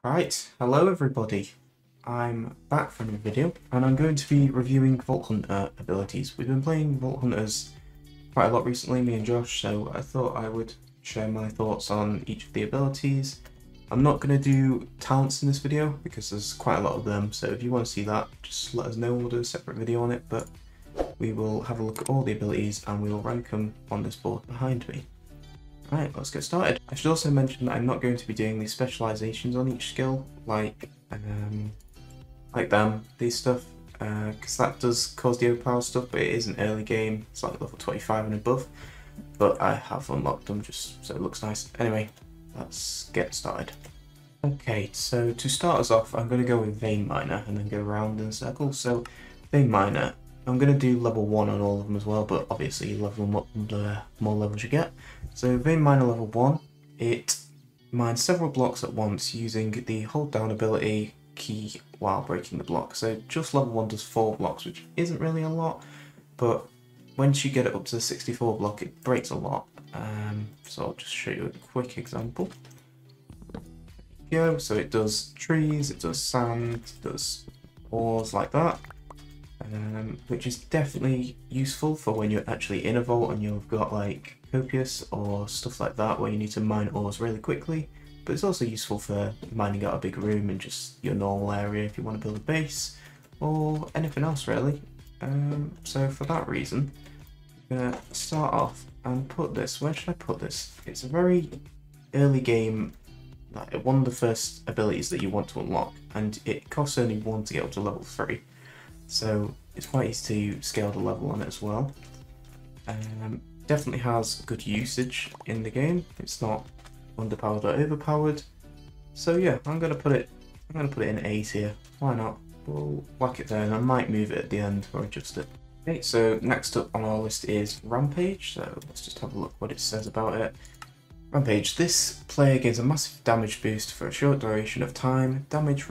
Right, hello everybody. I'm back for another video, and I'm going to be reviewing Vault Hunter abilities. We've been playing Vault Hunters quite a lot recently, me and Josh, so I thought I would share my thoughts on each of the abilities. I'm not going to do talents in this video, because there's quite a lot of them, so if you want to see that, just let us know, we'll do a separate video on it, but we will have a look at all the abilities, and we will rank them on this board behind me. Right, let's get started. I should also mention that I'm not going to be doing these specializations on each skill, like these stuff, because that does cause the overpower stuff, but it is an early game, it's like level 25 and above, but I have unlocked them just so it looks nice. Anyway, let's get started. Okay, so to start us off, I'm going to go with Vein Miner and then go around in a circle. So, Vein Miner, I'm going to do level 1 on all of them as well, but obviously you level them up the more levels you get. So Vein Miner level 1, it mines several blocks at once using the hold down ability key while breaking the block. So just level 1 does 4 blocks, which isn't really a lot, but once you get it up to the 64 block, it breaks a lot. So I'll just show you a quick example. So it does trees, it does sand, it does ores like that. Which is definitely useful for when you're actually in a vault and you've got like Copious or stuff like that where you need to mine ores really quickly, but it's also useful for mining out a big room in just your normal area if you want to build a base or anything else really. So for that reason, I'm going to start off and put this, where should I put this? It's a very early game, like one of the first abilities that you want to unlock, and it costs only 1 to get up to level 3. So it's quite easy to scale the level on it as well. Definitely has good usage in the game. It's not underpowered or overpowered. So yeah, I'm gonna put it in A tier. Why not? We'll whack it there, and I might move it at the end or adjust it. Okay, so next up on our list is Rampage. So let's just have a look what it says about it. Rampage. This player gains a massive damage boost for a short duration of time, damage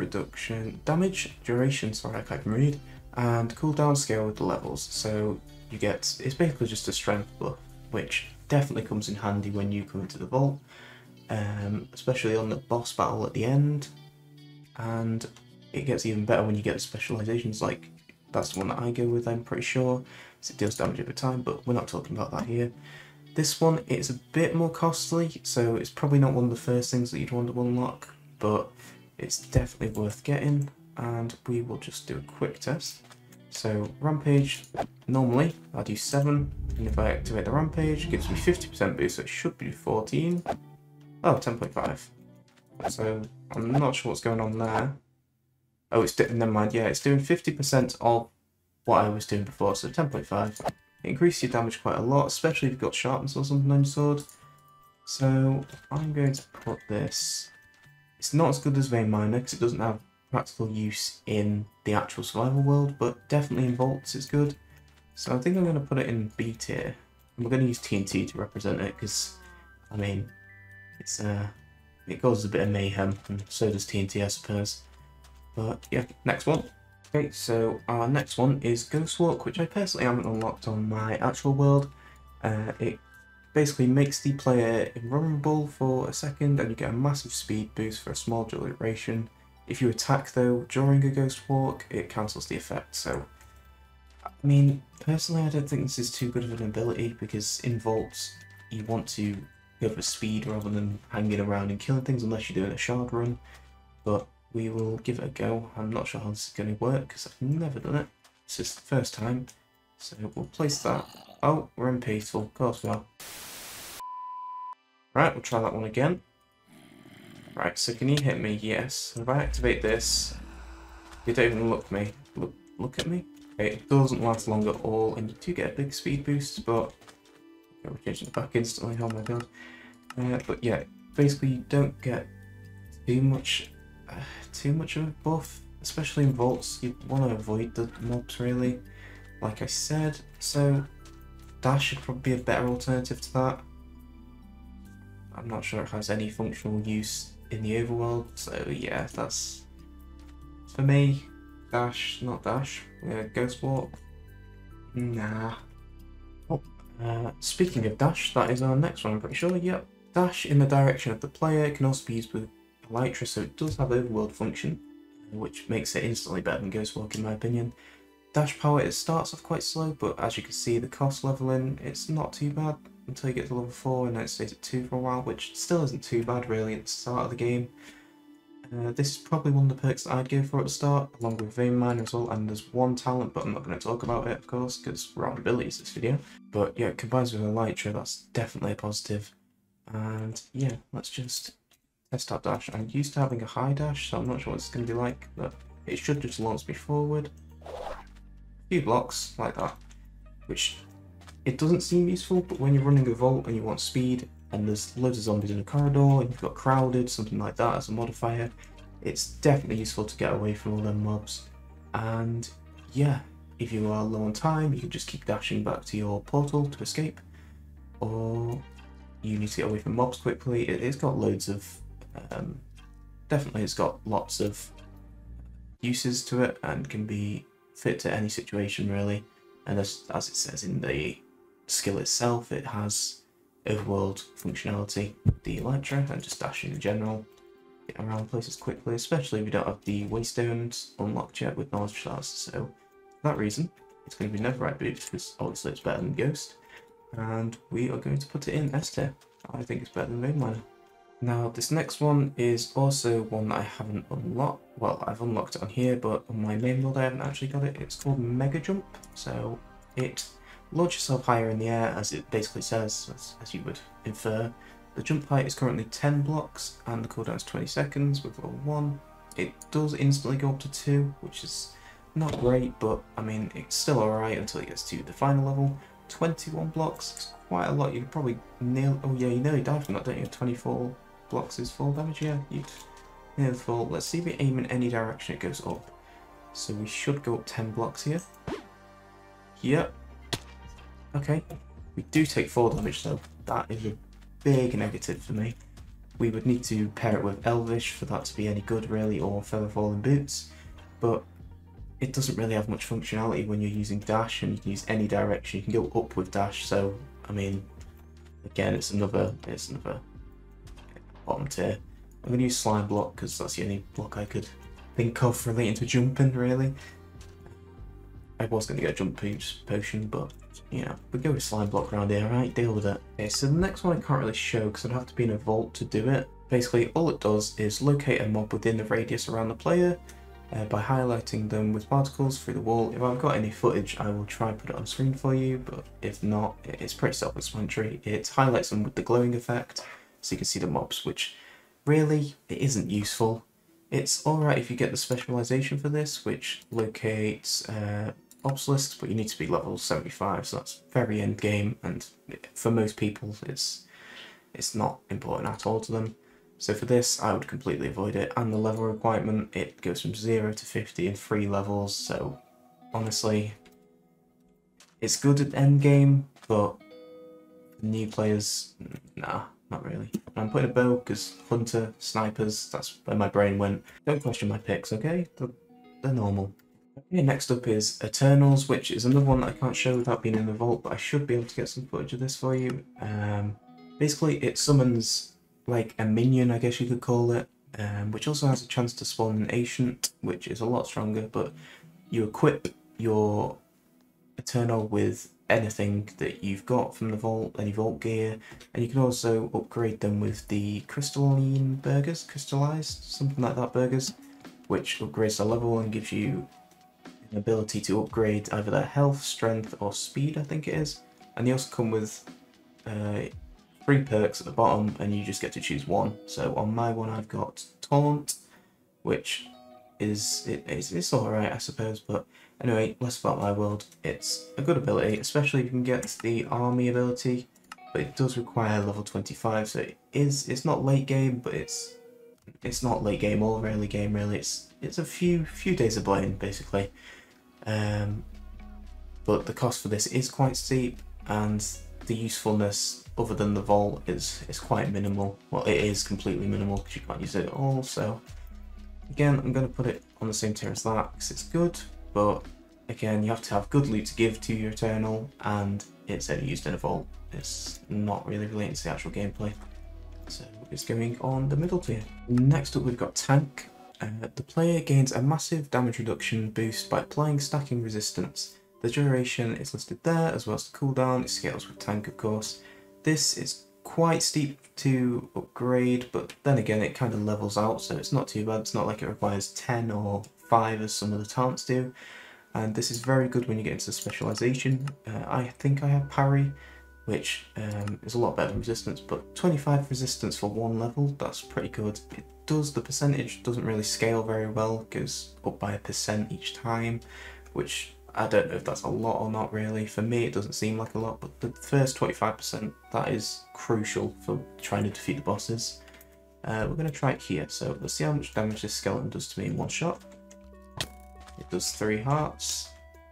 duration, sorry, I can't even read, and cooldown scale with the levels. So you get, it's basically just a strength buff, which definitely comes in handy when you come into the vault, especially on the boss battle at the end, and it gets even better when you get the specializations, like that's the one that I go with, I'm pretty sure, so it deals damage over time, but we're not talking about that here. This one, it's a bit more costly, so it's probably not one of the first things that you'd want to unlock, but it's definitely worth getting, and we will just do a quick test. So Rampage, normally I do 7, and if I activate the Rampage, it gives me 50% boost, so it should be 14. Oh, 10.5. So I'm not sure what's going on there. Oh, never mind, yeah, it's doing 50% of what I was doing before, so 10.5. It increases your damage quite a lot, especially if you've got sharpness or something on your sword. So I'm going to put this. It's not as good as Vein Miner because it doesn't have practical use in the actual survival world, but definitely in vaults it's good. So I think I'm going to put it in B tier. And we're going to use TNT to represent it because, I mean, it causes a bit of mayhem, and so does TNT, I suppose. But yeah, next one. Okay, so our next one is Ghostwalk, which I personally haven't unlocked on my actual world. It basically makes the player invulnerable for a second, and you get a massive speed boost for a small duration. If you attack though during a Ghostwalk, it cancels the effect. So, I mean, personally I don't think this is too good of an ability, because in vaults you want to go for speed rather than hanging around and killing things unless you're doing a shard run. But we will give it a go. I'm not sure how this is going to work because I've never done it. It's just the first time. So we'll place that. Oh, we're in peaceful. Of course we are. Right, we'll try that one again. Right, so can you hit me? Yes. If I activate this, you don't even look me. Look at me. Okay, it doesn't last long at all, and you do get a big speed boost, but okay, we're changing it back instantly. Oh my god. But yeah, basically you don't get too much of a buff, especially in vaults. You want to avoid the mobs really, like I said, so dash should probably be a better alternative to that. I'm not sure it has any functional use in the overworld, so yeah, that's for me. Dash, not dash. Ghostwalk, nah. Oh, speaking of dash, that is our next one, I'm pretty sure. Yep, dash in the direction of the player. It can also be used with Elytra, so it does have overworld function, which makes it instantly better than Ghostwalk in my opinion. Dash power, it starts off quite slow, but as you can see, the cost leveling, it's not too bad until you get to level 4, and then it stays at 2 for a while, which still isn't too bad really at the start of the game. This is probably one of the perks that I'd go for at the start, along with Vein Miner as well, and there's one talent, but I'm not going to talk about it, of course, because we're on abilities this video. But yeah, it combines with Elytra, that's definitely a positive. And yeah, let's just test out dash. I'm used to having a high dash, so I'm not sure what it's going to be like, but it should just launch me forward. A few blocks, like that, which it doesn't seem useful, but when you're running a vault and you want speed, and there's loads of zombies in a corridor, and you've got crowded, something like that as a modifier, it's definitely useful to get away from all them mobs. And yeah, if you are low on time, you can just keep dashing back to your portal to escape, or you need to get away from mobs quickly. It's got loads of, definitely it's got lots of uses to it, and can be fit to any situation really. And as it says in the skill itself, it has overworld functionality, the Elytra, and just dashing in general, get around places quickly, especially if you don't have the Waystones unlocked yet with knowledge shards. So for that reason, it's going to be Netherite boots, because obviously it's better than Ghost, and we are going to put it in S tier. I think it's better than Vein Miner. Now this next one is also one that I haven't unlocked. Well, I've unlocked it on here, but on my main build I haven't actually got it. It's called Mega Jump. So it launch yourself higher in the air, as it basically says, as you would infer. The jump height is currently 10 blocks, and the cooldown is 20 seconds with level 1. It does instantly go up to 2, which is not great, but I mean, it's still alright until it gets to the final level. 21 blocks is quite a lot. You could probably nail. Oh yeah, you nearly die from that, don't you? 24 blocks is full damage, yeah, you'd nearly full. Let's see if we aim in any direction it goes up. So we should go up 10 blocks here. Yep. Okay, we do take 4 damage though. That is a big negative for me. We would need to pair it with Elvish for that to be any good really, or Featherfalling Boots, but it doesn't really have much functionality when you're using dash, and you can use any direction. You can go up with dash, so I mean, again, it's another bottom tier. I'm going to use Slime Block because that's the only block I could think of relating to jumping really. I was going to get a jump potion, but you know, we go with Slime Block around here, right? Deal with it. Okay, so the next one I can't really show because I'd have to be in a vault to do it. Basically, all it does is locate a mob within the radius around the player by highlighting them with particles through the wall. If I've got any footage, I will try and put it on screen for you, but if not, it's pretty self-explanatory. It highlights them with the glowing effect, so you can see the mobs, which really, it isn't useful. It's alright if you get the specialization for this, which locates obelisks, but you need to be level 75, so that's very end game, and for most people it's not important at all to them. So for this, I would completely avoid it, and the level requirement, it goes from 0 to 50 in 3 levels, so honestly, it's good at end game, but new players, nah, not really. I'm putting a bow because hunter, snipers, that's where my brain went. Don't question my picks, okay? They're normal. Okay, next up is Eternals, which is another one that I can't show without being in the vault, but I should be able to get some footage of this for you. Basically, it summons like a minion, I guess you could call it, which also has a chance to spawn an Ancient, which is a lot stronger, but you equip your Eternal with anything that you've got from the vault, any vault gear, and you can also upgrade them with the crystalline burgers, crystallized, something like that burgers, which upgrades the level and gives you an ability to upgrade either their health, strength, or speed, I think it is. And they also come with 3 perks at the bottom, and you just get to choose one. So on my one, I've got Taunt, which is it's alright, I suppose, but anyway, less about my world. It's a good ability, especially if you can get the army ability, but it does require level 25, so it's not late game, but it's not late game or early game really. It's a few days of playing basically. But the cost for this is quite steep, and the usefulness other than the vault is quite minimal. Well, it is completely minimal because you can't use it at all. So again, I'm going to put it on the same tier as that because it's good, but again, you have to have good loot to give to your Eternal, and it's only used in a vault. It's not really related to the actual gameplay. So it's going on the middle tier. Next up we've got Tank. The player gains a massive damage reduction boost by applying stacking resistance. The duration is listed there, as well as the cooldown. It scales with Tank, of course. This is quite steep to upgrade, but then again it kind of levels out, so it's not too bad. It's not like it requires 10 or 5 as some of the talents do. And this is very good when you get into specialization. I think I have parry, which is a lot better than resistance, but 25 resistance for one level, that's pretty good. The percentage doesn't really scale very well, it goes up by 1% each time, which I don't know if that's a lot or not really. For me it doesn't seem like a lot, but the first 25%, that is crucial for trying to defeat the bosses. We're going to try it here, so let's see how much damage this skeleton does to me in one shot. It does 3 hearts.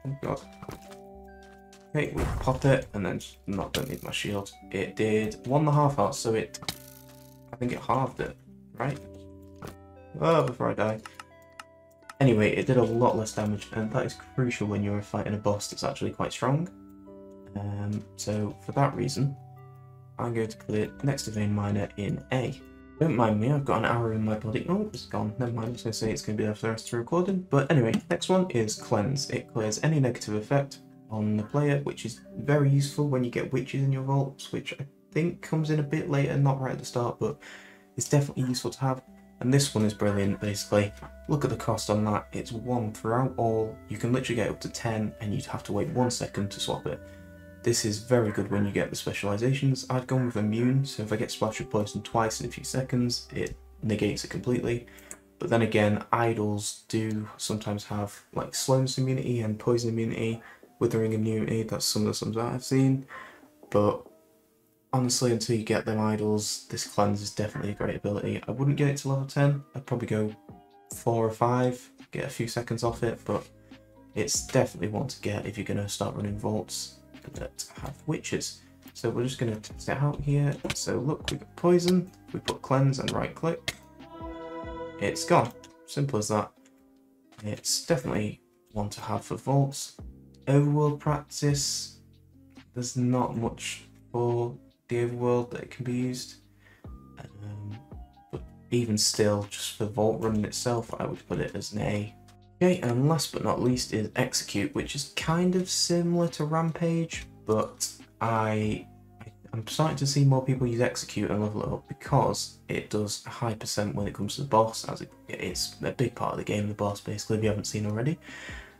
Oh god. Okay, we pop it, and then don't need my shield. It did 1.5 hearts, so I think it halved it, right? Oh, before I die. Anyway, it did a lot less damage, and that is crucial when you're fighting a boss that's actually quite strong. So for that reason, I'm going to put it next to Vein Miner in A. Don't mind me, I've got an arrow in my body. Oh, it's gone. Never mind, I was going to say it's going to be there for the rest of the recording. But anyway, next one is Cleanse. It clears any negative effect on the player, which is very useful when you get witches in your vaults, which I think comes in a bit later, not right at the start, but it's definitely useful to have. And this one is brilliant, basically. Look at the cost on that. It's 1 throughout all. You can literally get up to 10, and you'd have to wait 1 second to swap it. This is very good when you get the specializations. I'd gone with Immune, so if I get splashed with poison twice in a few seconds, it negates it completely. But then again, idols do sometimes have like slowness immunity and poison immunity, withering immunity. That's some of the sums that I've seen. But honestly, until you get them idols, this cleanse is definitely a great ability. I wouldn't get it to level 10. I'd probably go 4 or 5, get a few seconds off it, but it's definitely one to get if you're going to start running vaults that have witches. So we're just going to test it out here. So look, we got poison, we put cleanse and right click. It's gone. Simple as that. It's definitely one to have for vaults. Overworld practice, there's not much for the overworld that it can be used. But even still, just for vault running itself, I would put it as an A. Okay, and last but not least is Execute, which is kind of similar to Rampage, but I'm starting to see more people use Execute and level it up because it does a high percent when it comes to the boss, as it's a big part of the game, the boss, basically, if you haven't seen already.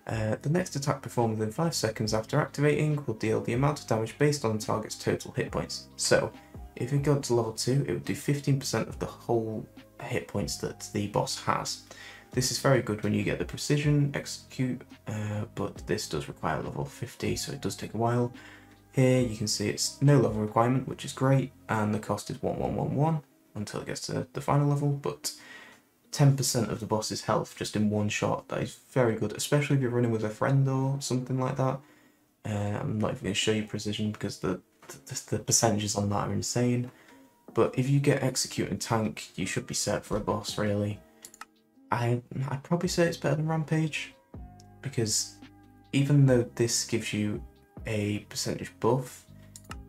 The next attack performed within 5 seconds after activating will deal the amount of damage based on the target's total hit points. So, if it got to level 2, it would do 15% of the whole hit points that the boss has. This is very good when you get the precision execute, but this does require level 50, so it does take a while. Here you can see it's no level requirement, which is great, and the cost is 1111 until it gets to the final level, but 10% of the boss's health just in one shot, that is very good, especially if you're running with a friend or something like that. I'm not even going to show you precision because the percentages on that are insane, but if you get execute and tank, you should be set for a boss, really. I'd probably say it's better than Rampage, because even though this gives you a percentage buff,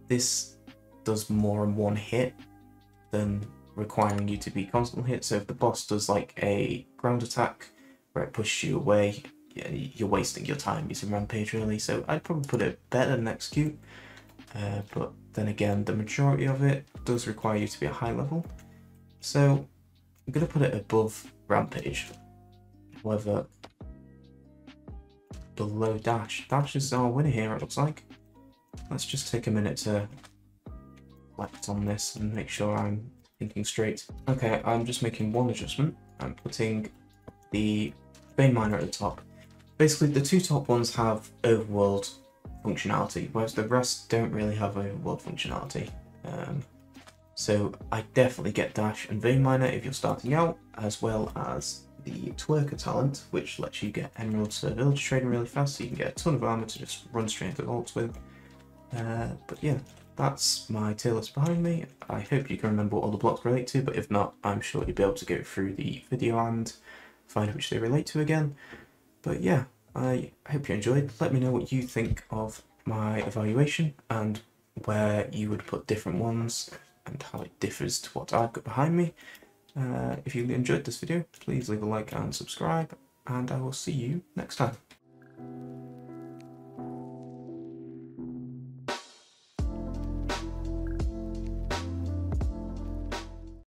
this does more in one hit than requiring you to be constantly hit. So if the boss does like a ground attack where it pushes you away, you're wasting your time using Rampage, really. So I'd probably put it better than Execute, but then again, the majority of it does require you to be at high level. So I'm going to put it above Rampage. However, below Dash. Dash is our winner here, it looks like. Let's just take a minute to reflect on this and make sure I'm thinking straight. Okay, I'm just making one adjustment. I'm putting the Vein Miner at the top. Basically, the two top ones have overworld functionality, whereas the rest don't really have overworld functionality. So I definitely get Dash and Vein Miner if you're starting out, as well as the Twerker talent, which lets you get emeralds for village trading really fast, so you can get a ton of armor to just run straight into vaults with. But yeah, that's my tier list behind me. I hope you can remember what all the blocks relate to, but if not, I'm sure you'll be able to go through the video and find which they relate to again. But yeah, I hope you enjoyed. Let me know what you think of my evaluation and where you would put different ones. and how it differs to what I've got behind me. If you enjoyed this video, please leave a like and subscribe, and I will see you next time.